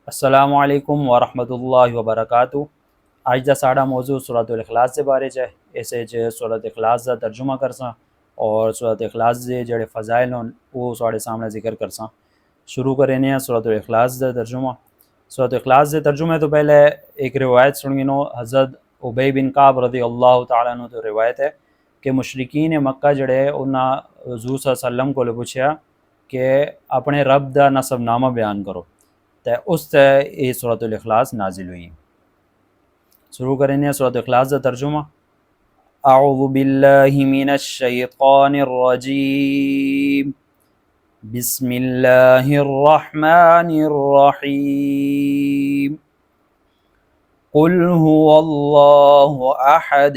السلام علیکم ورحمۃ اللہ وبرکاتہ۔ اج دا ساڑا موضوع سورۃ الاخلاص دے بارے ہے۔ اسے سورۃ اخلاص دا ترجمہ کرساں اور سورۃ اخلاص دے جڑے فضائل ہون وہ ساڑے سامنے ذکر کرساں۔ شروع کرنے ہیں سورۃ الاخلاص دا ترجمہ۔ سورۃ اخلاص دے ترجمے تو پہلے ایک روایت سنگنو حضرت ابی بن کعب رضی اللہ تعالیٰ عنہ تو روایت ہے کہ مشرکین مکہ جڑے انہاں حضور صلی اللہ علیہ وسلم کو پوچھیا کہ اپنے رب دا نسب نامہ بیان کرو، تے اس تے یہ سورۃ الاخلاص نازل ہوئی۔ شروع کرنے ہیں سورۃ اخلاص دا ترجمہ۔ اعوذ باللہ من الشیطان الرجیم، بسم اللہ الرحمن الرحیم، قل هو اللہ احد۔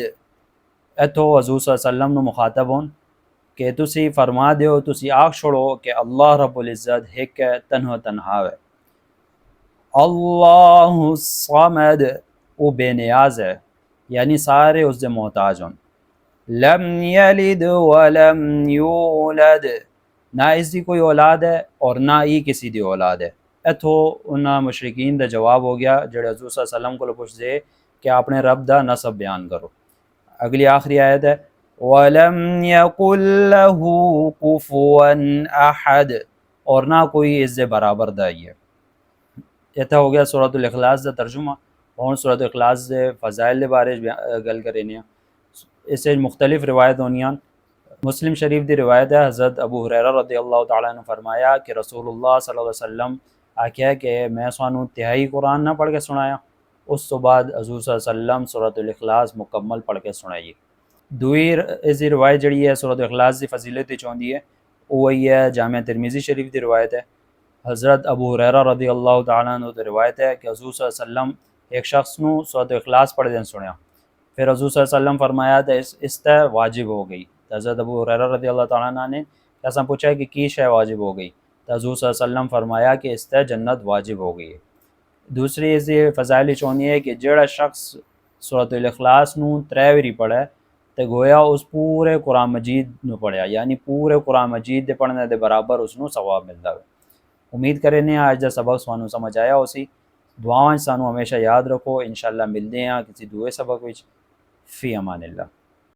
اتو حضور صلی اللہ علیہ وسلم نو مخاطب ہون کہ تسی فرما دیو، تسی آکھ چھوڑو کہ اللہ رب العزت ایک ہے، تنہا تنہا ہے۔ اللہ الصمد، وہ بے نیاز ہے، یعنی سارے اس دے محتاج ہوں۔ لم یلد ولم یولد، نہ اس دی کوئی اولاد ہے اور نہ ہی کسی دی اولاد ہے۔ اتھو انہاں مشرکین دا جواب ہو گیا جڑے حضور صلی اللہ علیہ وسلم کو پوچھ دے کہ اپنے رب دا نسب بیان کرو۔ اگلی آخری آیت ہے وَلَمْ يَقُلْ لَهُ كُفُوًا أَحَدٌ، اور نہ کوئی اس دے برابر دا ہی ہے۔ یہ ہو گیا سورۃ الاخلاص دا ترجمہ۔ اور سورۃ الاخلاص دے فضائل دے بارے گل کریں۔ اس سے مختلف روایت ہونیاں۔ مسلم شریف دی روایت ہے، حضرت ابو ہریرہ رضی اللہ تعالیٰ عنہ فرمایا کہ رسول اللہ صلی اللہ علیہ وسلم آکھیا کہ میں سانوں تہائی قرآن نہ پڑھ کے سنایا، اس تو بعد حضور صلی اللہ علیہ وسلم سورۃ الاخلاص مکمل پڑھ کے سنائی۔ دوئی اس دی روایت جڑی ہے سورۃ الاخلاص دی فضیلت چوندی ہے، وہی ہے جامع ترمذی شریف دی روایت ہے۔ حضرت ابو ہریرہ رضی اللہ تعالیٰ عنہ تو روایت ہے کہ حضور صلی اللہ علیہ وسلم ایک شخص نو سورۃ اخلاص پڑھ دین سنیا، پھر حضور صلی اللہ علیہ وسلم فرمایا تو اس تے واجب ہو گئی۔ تو حضرت ابو ہریرہ رضی اللہ تعالیٰ عنہ نے ایسا پوچھا کہ کی شے واجب ہو گئی، تو حضور صلی اللہ علیہ وسلم فرمایا کہ اس تے جنت واجب ہو گئی ہے۔ دوسری اس دی فضائل چونی ہے کہ جڑا شخص سورۃ الاخلاص نو 3 واری پڑھے تو گویا اس پورے قرآن مجید نو پڑھیا، یعنی پورے قرآن مجید دے پڑھنے دے برابر اس نو ثواب ملتا ہے۔ امید کریں آج دا سبق سانوں سمجھ آیا ہو سی۔ دعاواں سانوں ہمیشہ یاد رکھو، انشاءاللہ ملتے ہیں کسی دوئے سبق وچ۔ فی امان اللہ۔